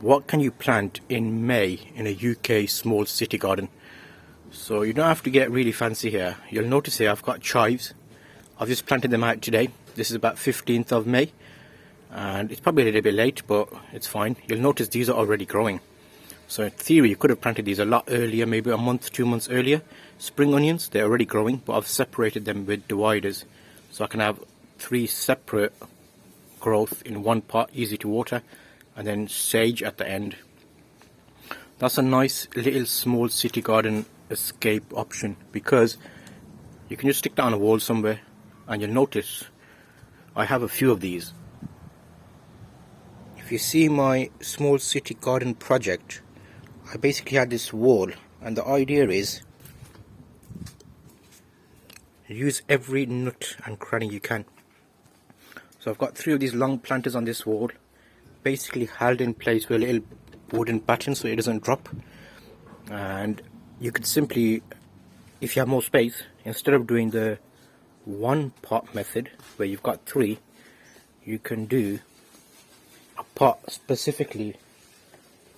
What can you plant in May in a UK small city garden? So you don't have to get really fancy here. You'll notice here I've got chives. I've just planted them out today. This is about 15th of May and it's probably a little bit late, but it's fine. You'll notice these are already growing. So in theory you could have planted these a lot earlier, maybe a month, 2 months earlier. Spring onions, they're already growing, but I've separated them with dividers so I can have 3 separate growth in one pot, easy to water, and then sage at the end. That's a nice little small city garden escape option because you can just stick that on a wall somewhere, and you'll notice I have a few of these. If you see my small city garden project, I basically had this wall, and the idea is use every nook and cranny you can. So I've got 3 of these long planters on this wall, basically held in place with a little wooden batten so it doesn't drop. And you could simply, if you have more space, instead of doing the one pot method where you've got 3, you can do a pot specifically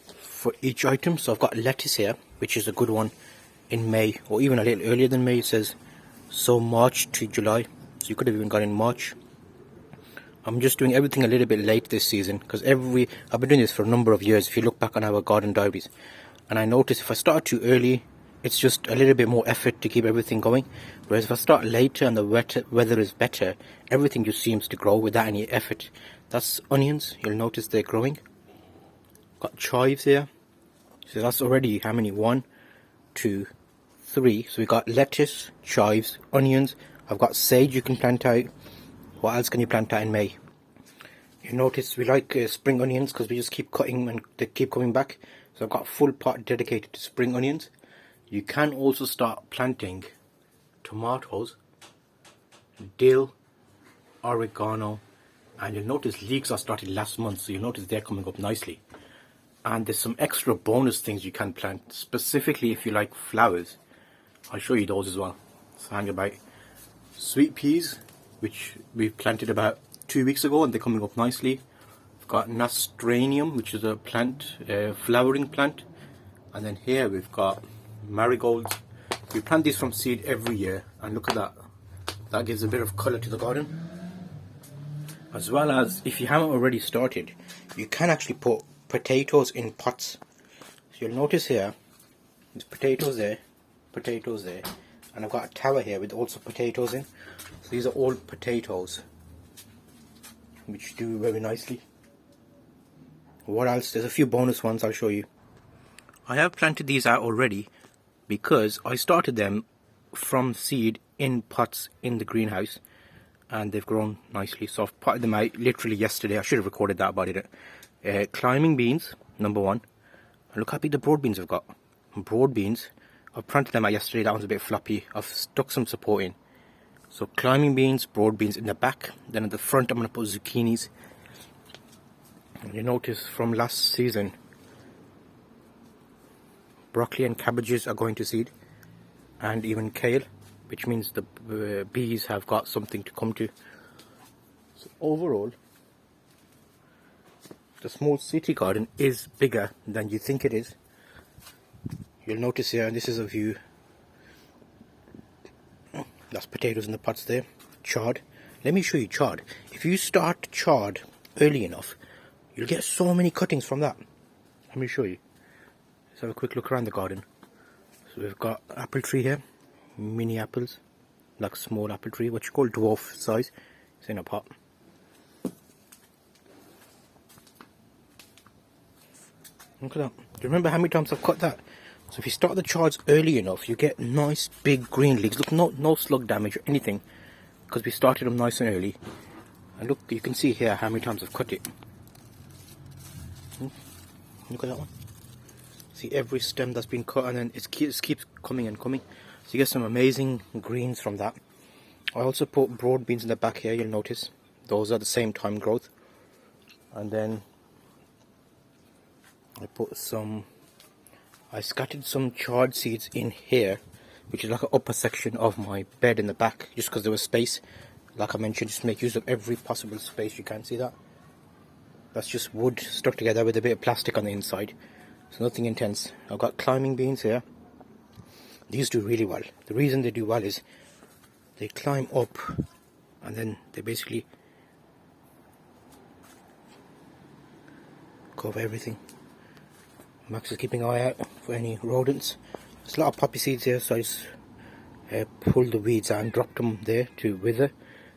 for each item. So I've got lettuce here, which is a good one in May, or even a little earlier than May. It says so March to July, so you could have even gone in March. I'm just doing everything a little bit late this season because I've been doing this for a number of years. If you look back on our garden diaries, and I notice if I start too early, it's just a little bit more effort to keep everything going. Whereas if I start later and the weather is better, everything just seems to grow without any effort. That's onions. You'll notice they're growing. Got chives here. So that's already how many? 1, 2, 3. So we got lettuce, chives, onions. I've got sage you can plant out. What else can you plant out in May? You notice we like spring onions because we just keep cutting and they keep coming back. So I've got a full pot dedicated to spring onions. You can also start planting tomatoes, dill, oregano, and you'll notice leeks are started last month, so you'll notice they're coming up nicely. And there's some extra bonus things you can plant, specifically if you like flowers. I'll show you those as well. So hang about. Sweet peas, which we planted about 2 weeks ago, and they're coming up nicely. We've got nasturtium, which is a plant, flowering plant. And then here we've got marigolds. We plant these from seed every year, and look at that. That gives a bit of colour to the garden. As well as, if you haven't already started, you can actually put potatoes in pots. So you'll notice here, there's potatoes there, and I've got a tower here with also potatoes in. So these are all potatoes, which do very nicely. What else? There's a few bonus ones I'll show you. I have planted these out already because I started them from seed in pots in the greenhouse, and they've grown nicely. So I've potted them out literally yesterday. I should have recorded that, but I didn't. Climbing beans, number 1. And look how big the broad beans I've got. Broad beans, I planted them out yesterday. That one's a bit floppy. I've stuck some support in. So climbing beans, broad beans in the back. Then at the front I'm going to put zucchinis. And you notice from last season, broccoli and cabbages are going to seed. And even kale, which means the bees have got something to come to. So overall, the small city garden is bigger than you think it is. You'll notice here, and this is a view. That's potatoes in the pots there. Chard. Let me show you chard. If you start chard early enough, you'll get so many cuttings from that. Let me show you. Let's have a quick look around the garden. So we've got apple tree here. Mini apples. Like small apple tree, what you call dwarf size. It's in a pot. Look at that. Do you remember how many times I've cut that? So if you start the chards early enough, you get nice big green leaves. Look, no slug damage or anything, because we started them nice and early. And look, you can see here how many times I've cut it. Look at that one. See every stem that's been cut, and then it keeps coming and coming. So you get some amazing greens from that. I also put broad beans in the back here, you'll notice. Those are the same time growth. And then I scattered some chard seeds in here, which is like an upper section of my bed in the back, just because there was space. Like I mentioned, just make use of every possible space you can. See that? That's just wood stuck together with a bit of plastic on the inside. So nothing intense. I've got climbing beans here. These do really well. The reason they do well is they climb up and then they basically cover everything. Max is keeping an eye out for any rodents. There's a lot of poppy seeds here, so I just pulled the weeds out and dropped them there to wither.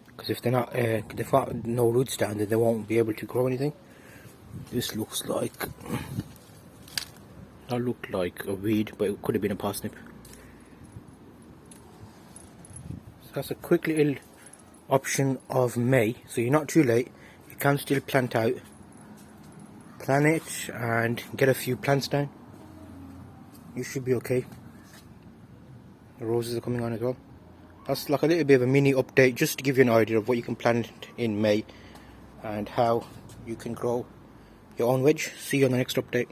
Because if they're not, they've got no roots down, then they won't be able to grow anything. This looks like, that looked like a weed, but it could have been a parsnip. So that's a quick little option of May. So you're not too late. You can still plant out. Plan it and get a few plants down. You should be okay. The roses are coming on as well. That's like a little bit of a mini update just to give you an idea of what you can plant in May and how you can grow your own veg. See you on the next update.